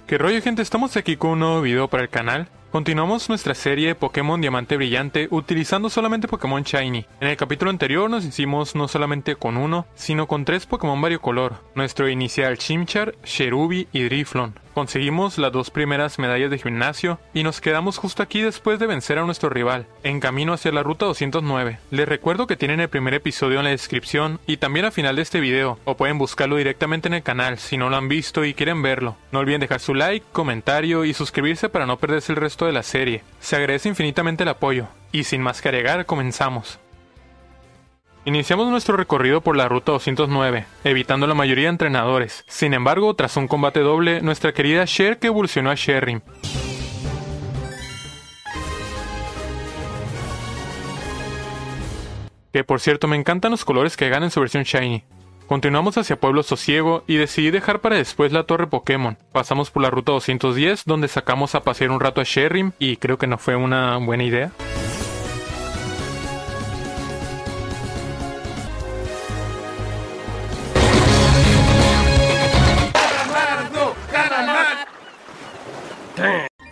¿Qué rollo, gente? Estamos aquí con un nuevo video para el canal. Continuamos nuestra serie Pokémon Diamante Brillante utilizando solamente Pokémon Shiny. En el capítulo anterior nos hicimos no solamente con uno, sino con 3 Pokémon variocolor. Nuestro inicial Chimchar, Cherubi y Drifloon. Conseguimos las 2 primeras medallas de gimnasio y nos quedamos justo aquí después de vencer a nuestro rival, en camino hacia la ruta 209. Les recuerdo que tienen el primer episodio en la descripción y también al final de este video, o pueden buscarlo directamente en el canal si no lo han visto y quieren verlo. No olviden dejar su like, comentario y suscribirse para no perderse el resto de la serie. Se agradece infinitamente el apoyo, y sin más que agregar, comenzamos. Iniciamos nuestro recorrido por la ruta 209, evitando la mayoría de entrenadores. Sin embargo, tras un combate doble, nuestra querida Sherk evolucionó a Sherrim. Que por cierto, me encantan los colores que ganan en su versión Shiny. Continuamos hacia Pueblo Sosiego y decidí dejar para después la Torre Pokémon. Pasamos por la ruta 210, donde sacamos a pasear un rato a Sherrim, y creo que no fue una buena idea.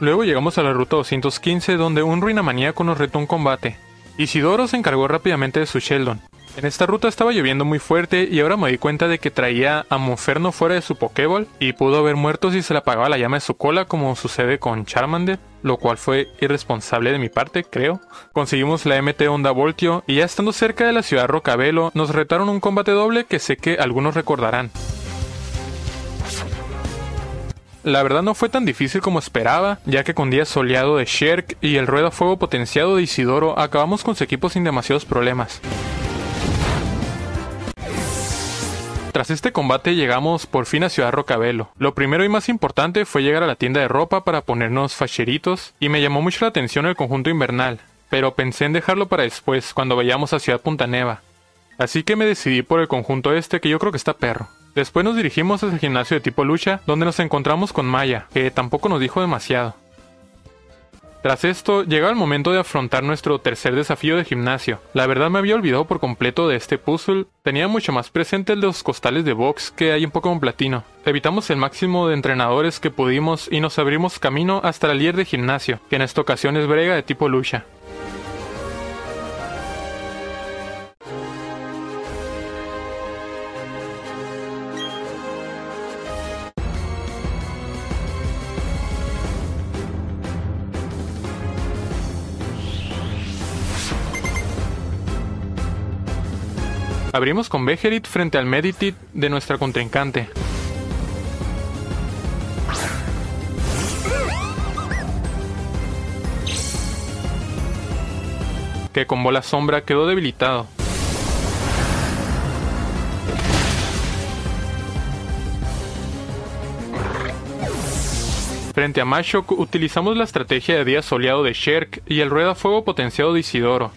Luego llegamos a la ruta 215, donde un ruinamaníaco nos retó un combate. Isidoro se encargó rápidamente de su Sheldon. En esta ruta estaba lloviendo muy fuerte y ahora me di cuenta de que traía a Monferno fuera de su Pokéball y pudo haber muerto si se le apagaba la llama de su cola, como sucede con Charmander, lo cual fue irresponsable de mi parte, creo. Conseguimos la MT Onda Voltio y ya estando cerca de la ciudad Rocabelo nos retaron un combate doble que sé que algunos recordarán. La verdad no fue tan difícil como esperaba, ya que con día soleado de Sherk y el rueda fuego potenciado de Isidoro acabamos con su equipo sin demasiados problemas. Tras este combate llegamos por fin a Ciudad Rocabelo. Lo primero y más importante fue llegar a la tienda de ropa para ponernos facheritos, y me llamó mucho la atención el conjunto invernal, pero pensé en dejarlo para después, cuando vayamos a Ciudad Punta Neva. Así que me decidí por el conjunto este, que yo creo que está perro. Después nos dirigimos hacia el gimnasio de tipo lucha, donde nos encontramos con Maya, que tampoco nos dijo demasiado. Tras esto, llegaba el momento de afrontar nuestro tercer desafío de gimnasio. La verdad me había olvidado por completo de este puzzle, tenía mucho más presente el de los costales de box que hay en Pokémon Platino. Evitamos el máximo de entrenadores que pudimos y nos abrimos camino hasta la líder de gimnasio, que en esta ocasión es Brega de tipo lucha. Abrimos con Bejerit frente al Meditite de nuestra contrincante. Que con bola sombra quedó debilitado. Frente a Mashok utilizamos la estrategia de día soleado de Sherk y el rueda fuego potenciado de Isidoro.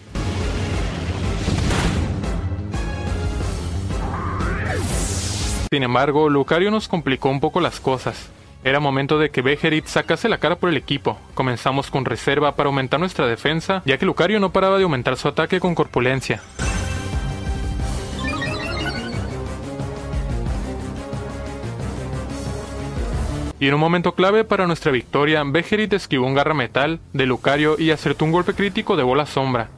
Sin embargo, Lucario nos complicó un poco las cosas. Era momento de que Bejerit sacase la cara por el equipo. Comenzamos con reserva para aumentar nuestra defensa, ya que Lucario no paraba de aumentar su ataque con corpulencia. Y en un momento clave para nuestra victoria, Bejerit esquivó un garra metal de Lucario y acertó un golpe crítico de bola sombra.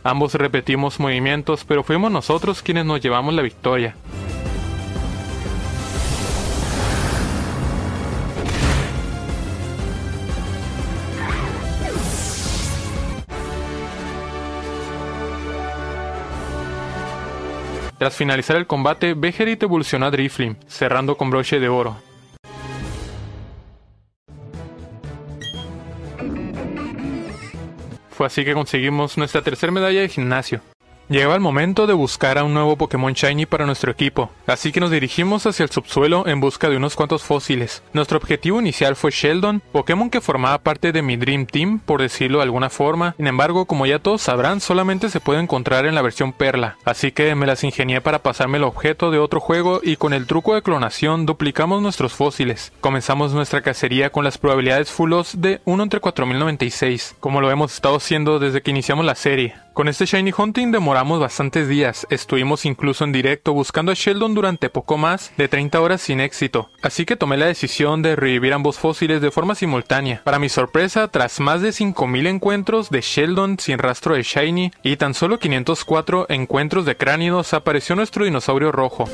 Ambos repetimos movimientos, pero fuimos nosotros quienes nos llevamos la victoria. Tras finalizar el combate, Bejerit evolucionó a Drifloon, cerrando con broche de oro. Fue así que conseguimos nuestra tercera medalla de gimnasio. Llegaba el momento de buscar a un nuevo Pokémon Shiny para nuestro equipo, así que nos dirigimos hacia el subsuelo en busca de unos cuantos fósiles. Nuestro objetivo inicial fue Sheldon, Pokémon que formaba parte de mi Dream Team, por decirlo de alguna forma. Sin embargo, como ya todos sabrán, solamente se puede encontrar en la versión Perla, así que me las ingenié para pasarme el objeto de otro juego y con el truco de clonación duplicamos nuestros fósiles. Comenzamos nuestra cacería con las probabilidades full odds de 1 entre 4096, como lo hemos estado haciendo desde que iniciamos la serie. Con este Shiny Hunting demoramos bastantes días, estuvimos incluso en directo buscando a Sheldon durante poco más de 30 horas sin éxito, así que tomé la decisión de revivir ambos fósiles de forma simultánea. Para mi sorpresa, tras más de 5000 encuentros de Sheldon sin rastro de Shiny y tan solo 504 encuentros de Cránidos, apareció nuestro dinosaurio rojo.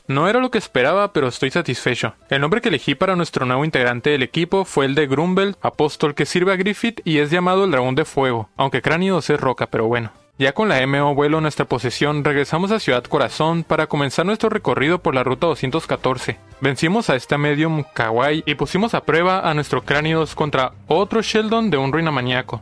No era lo que esperaba, pero estoy satisfecho. El nombre que elegí para nuestro nuevo integrante del equipo fue el de Grunbeld, apóstol que sirve a Griffith y es llamado el dragón de fuego, aunque Cránidos es roca, pero bueno. Ya con la MO vuelo en nuestra posesión, regresamos a Ciudad Corazón para comenzar nuestro recorrido por la ruta 214. Vencimos a esta medium kawaii y pusimos a prueba a nuestro Cránidos contra otro Sheldon de un ruina maníaco.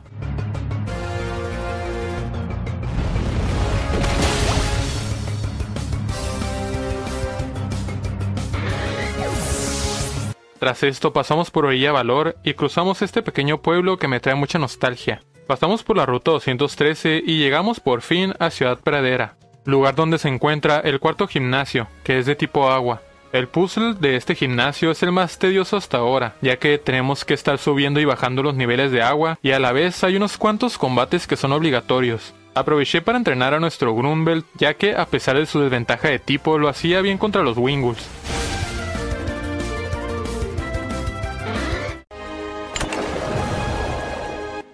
Tras esto pasamos por Orilla Valor y cruzamos este pequeño pueblo que me trae mucha nostalgia. Pasamos por la ruta 213 y llegamos por fin a Ciudad Pradera, lugar donde se encuentra el cuarto gimnasio, que es de tipo agua. El puzzle de este gimnasio es el más tedioso hasta ahora, ya que tenemos que estar subiendo y bajando los niveles de agua y a la vez hay unos cuantos combates que son obligatorios. Aproveché para entrenar a nuestro Grunbeld, ya que a pesar de su desventaja de tipo lo hacía bien contra los Wingulls.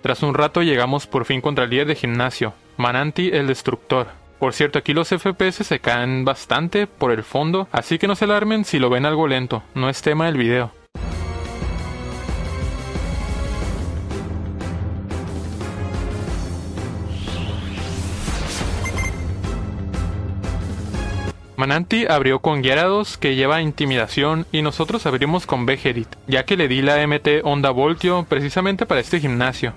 Tras un rato llegamos por fin contra el líder de gimnasio, Mananti el Destructor. Por cierto, aquí los FPS se caen bastante por el fondo, así que no se alarmen si lo ven algo lento, no es tema del video. Mananti abrió con Gyarados, que lleva intimidación, y nosotros abrimos con Beherit, ya que le di la MT Onda Voltio precisamente para este gimnasio.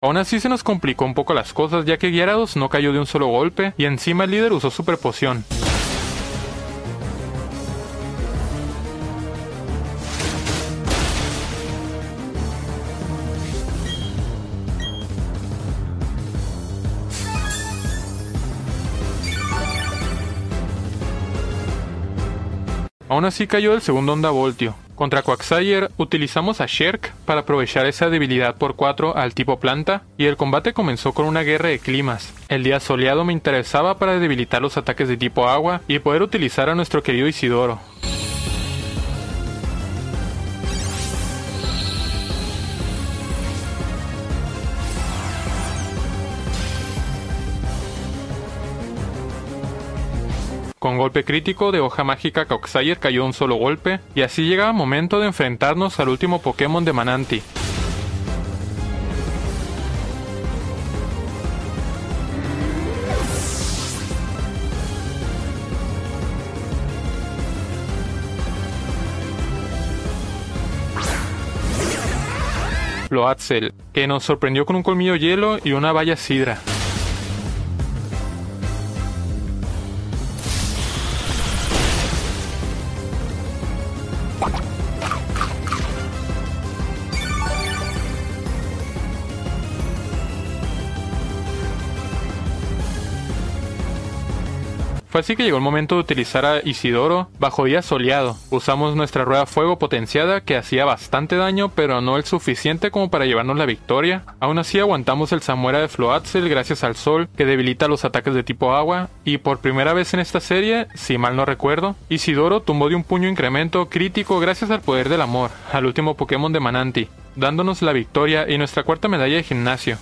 Aún así se nos complicó un poco las cosas, ya que Gyarados no cayó de un solo golpe, y encima el líder usó Super Poción. Aún así cayó el segundo Onda Voltio. Contra Quagsire utilizamos a Sherk para aprovechar esa debilidad por 4 al tipo planta, y el combate comenzó con una guerra de climas. El día soleado me interesaba para debilitar los ataques de tipo agua y poder utilizar a nuestro querido Isidoro. Con golpe crítico de hoja mágica, Quagsire cayó un solo golpe, y así llegaba el momento de enfrentarnos al último Pokémon de Mananti. Floatzel, que nos sorprendió con un colmillo hielo y una valla sidra. Fue así que llegó el momento de utilizar a Isidoro bajo día soleado. Usamos nuestra rueda fuego potenciada que hacía bastante daño, pero no el suficiente como para llevarnos la victoria. Aún así aguantamos el Zamuera de Floatzel gracias al sol, que debilita los ataques de tipo agua, y por primera vez en esta serie, si mal no recuerdo, Isidoro tumbó de un puño incremento crítico gracias al poder del amor, al último Pokémon de Mananti, dándonos la victoria y nuestra cuarta medalla de gimnasio.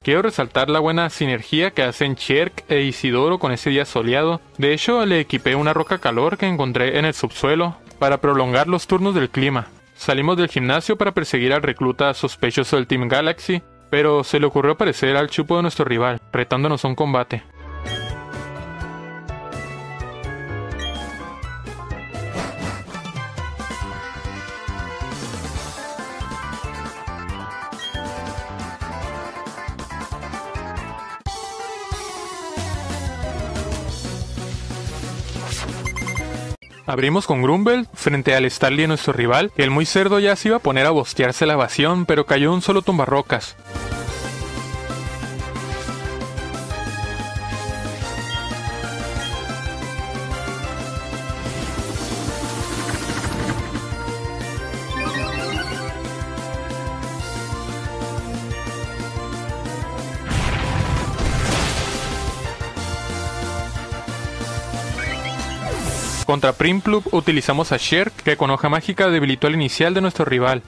Quiero resaltar la buena sinergia que hacen Cherk e Isidoro con ese día soleado. De hecho, le equipé una roca calor que encontré en el subsuelo para prolongar los turnos del clima. Salimos del gimnasio para perseguir al recluta sospechoso del Team Galaxy, pero se le ocurrió aparecer al chupo de nuestro rival, retándonos a un combate. Abrimos con Grumble frente al Starly de nuestro rival, que el muy cerdo ya se iba a poner a bostearse la evasión, pero cayó un solo tumbarrocas. Contra Prinplup utilizamos a Cherk, que con hoja mágica debilitó al inicial de nuestro rival,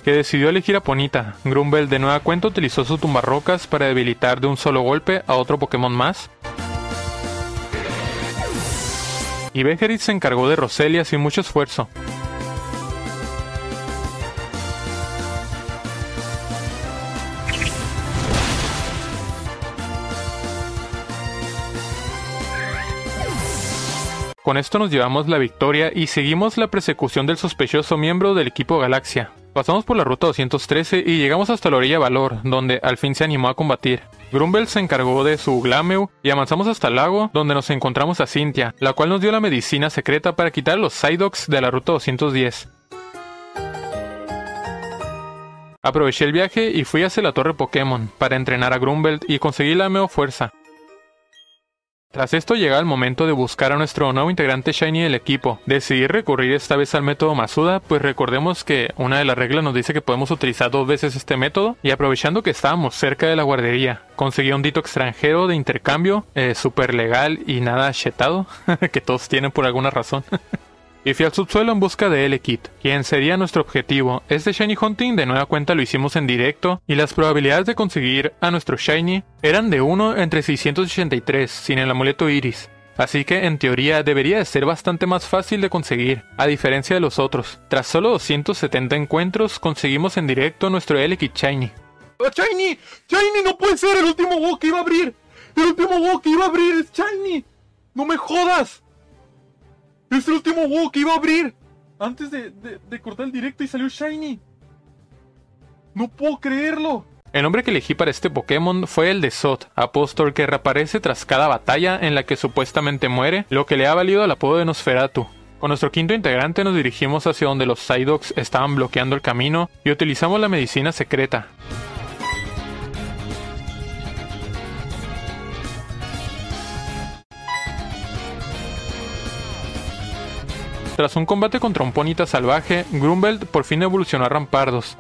que decidió elegir a Ponita. Grumble de nueva cuenta utilizó su tumbarrocas para debilitar de un solo golpe a otro Pokémon más. Y Bejerit se encargó de Roselia sin mucho esfuerzo. Con esto nos llevamos la victoria y seguimos la persecución del sospechoso miembro del equipo Galaxia. Pasamos por la ruta 213 y llegamos hasta la orilla Valor, donde al fin se animó a combatir. Grumble se encargó de su Glameow y avanzamos hasta el lago, donde nos encontramos a Cynthia, la cual nos dio la medicina secreta para quitar los Psyducks de la ruta 210. Aproveché el viaje y fui hacia la torre Pokémon para entrenar a Grumble y conseguir la Meo Fuerza. Tras esto llega el momento de buscar a nuestro nuevo integrante Shiny del equipo. Decidí recurrir esta vez al método Masuda, pues recordemos que una de las reglas nos dice que podemos utilizar 2 veces este método, y aprovechando que estábamos cerca de la guardería, conseguí un dito extranjero de intercambio, súper legal y nada chetado, que todos tienen por alguna razón. Y fui al subsuelo en busca de Elekid, quien sería nuestro objetivo. Este Shiny Hunting de nueva cuenta lo hicimos en directo, y las probabilidades de conseguir a nuestro Shiny eran de 1 entre 683, sin el amuleto Iris. Así que en teoría debería de ser bastante más fácil de conseguir, a diferencia de los otros. Tras solo 270 encuentros, conseguimos en directo nuestro Elekid Shiny. ¡Oh, Shiny! ¡Shiny! ¡No puede ser! ¡El último WoW que iba a abrir! ¡El último WoW que iba a abrir es Shiny! ¡No me jodas! ¡Es el último WoW que iba a abrir! Antes de cortar el directo y salió Shiny. ¡No puedo creerlo! El nombre que elegí para este Pokémon fue el de Zot, apóstol que reaparece tras cada batalla en la que supuestamente muere, lo que le ha valido el apodo de Nosferatu. Con nuestro quinto integrante nos dirigimos hacia donde los Psyducks estaban bloqueando el camino y utilizamos la medicina secreta. Tras un combate contra un Ponita salvaje, Grumble por fin evolucionó a Rampardos.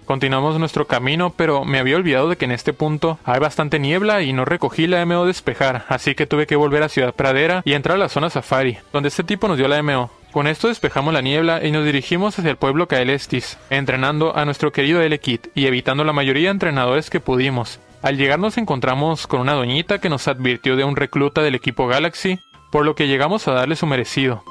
Continuamos nuestro camino, pero me había olvidado de que en este punto hay bastante niebla y no recogí la MO despejar, así que tuve que volver a Ciudad Pradera y entrar a la zona Safari, donde este tipo nos dio la MO. Con esto despejamos la niebla y nos dirigimos hacia el pueblo Caelestis, entrenando a nuestro querido Elekid y evitando la mayoría de entrenadores que pudimos. Al llegar nos encontramos con una doñita que nos advirtió de un recluta del equipo Galaxy, por lo que llegamos a darle su merecido.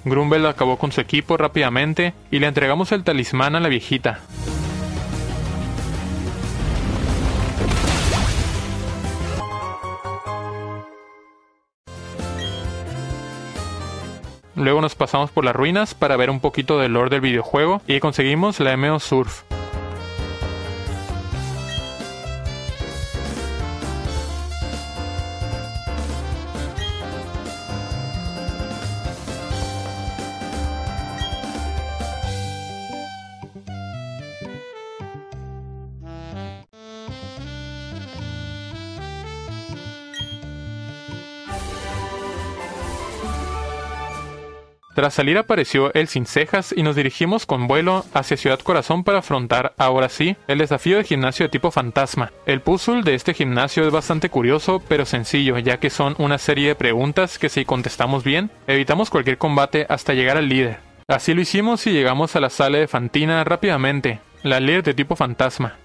Grumble acabó con su equipo rápidamente y le entregamos el talismán a la viejita. Luego nos pasamos por las ruinas para ver un poquito del lore del videojuego y conseguimos la MO Surf. Tras salir apareció el Sin Cejas y nos dirigimos con vuelo hacia Ciudad Corazón para afrontar, ahora sí, el desafío de gimnasio de tipo fantasma. El puzzle de este gimnasio es bastante curioso, pero sencillo, ya que son una serie de preguntas que si contestamos bien, evitamos cualquier combate hasta llegar al líder. Así lo hicimos y llegamos a la sala de Fantina rápidamente, la líder de tipo fantasma.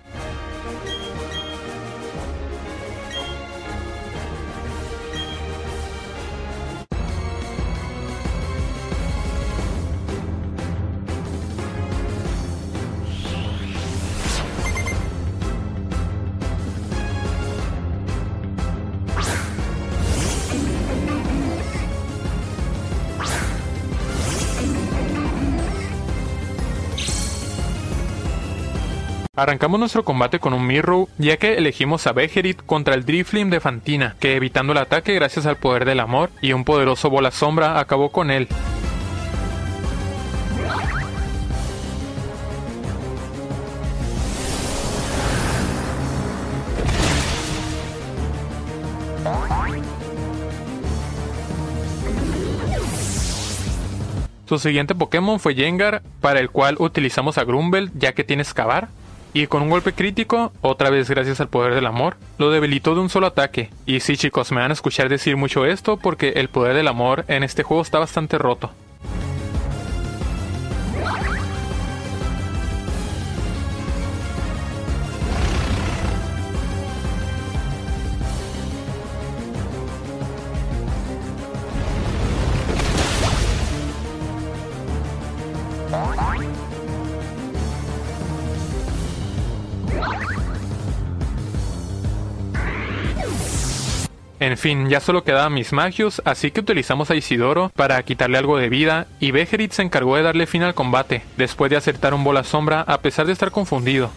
Arrancamos nuestro combate con un Mirror, ya que elegimos a Beherit contra el Driflim de Fantina, que evitando el ataque gracias al poder del amor y un poderoso bola sombra acabó con él. Su siguiente Pokémon fue Gengar, para el cual utilizamos a Grumble ya que tiene excavar. Y con un golpe crítico, otra vez gracias al poder del amor, lo debilitó de un solo ataque. Y sí chicos, me van a escuchar decir mucho esto porque el poder del amor en este juego está bastante roto. En fin, ya solo quedaban mis Magios, así que utilizamos a Isidoro para quitarle algo de vida, y Beherit se encargó de darle fin al combate, después de acertar un bola sombra a pesar de estar confundido.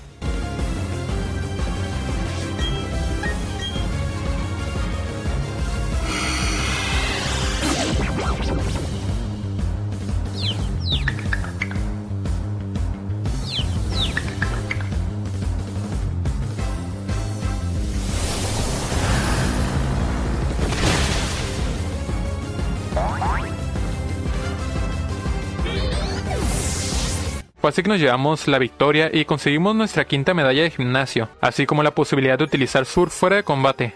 Así que nos llevamos la victoria y conseguimos nuestra quinta medalla de gimnasio, así como la posibilidad de utilizar Surf fuera de combate.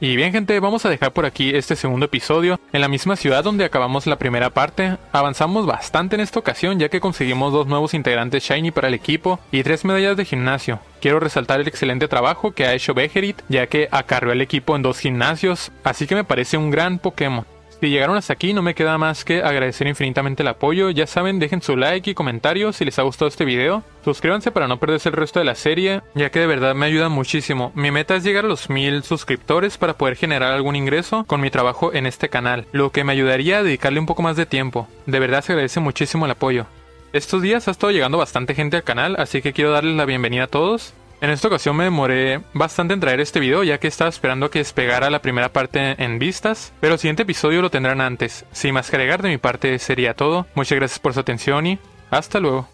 Y bien gente, vamos a dejar por aquí este segundo episodio, en la misma ciudad donde acabamos la primera parte. Avanzamos bastante en esta ocasión ya que conseguimos 2 nuevos integrantes Shiny para el equipo y 3 medallas de gimnasio. Quiero resaltar el excelente trabajo que ha hecho Beherit, ya que acarreó al equipo en 2 gimnasios, así que me parece un gran Pokémon. Si llegaron hasta aquí, no me queda más que agradecer infinitamente el apoyo. Ya saben, dejen su like y comentario si les ha gustado este video. Suscríbanse para no perderse el resto de la serie, ya que de verdad me ayudan muchísimo. Mi meta es llegar a los 1000 suscriptores para poder generar algún ingreso con mi trabajo en este canal, lo que me ayudaría a dedicarle un poco más de tiempo. De verdad se agradece muchísimo el apoyo. Estos días ha estado llegando bastante gente al canal, así que quiero darles la bienvenida a todos. En esta ocasión me demoré bastante en traer este video, ya que estaba esperando que despegara la primera parte en vistas, pero el siguiente episodio lo tendrán antes. Sin más que agregar, de mi parte sería todo. Muchas gracias por su atención y hasta luego.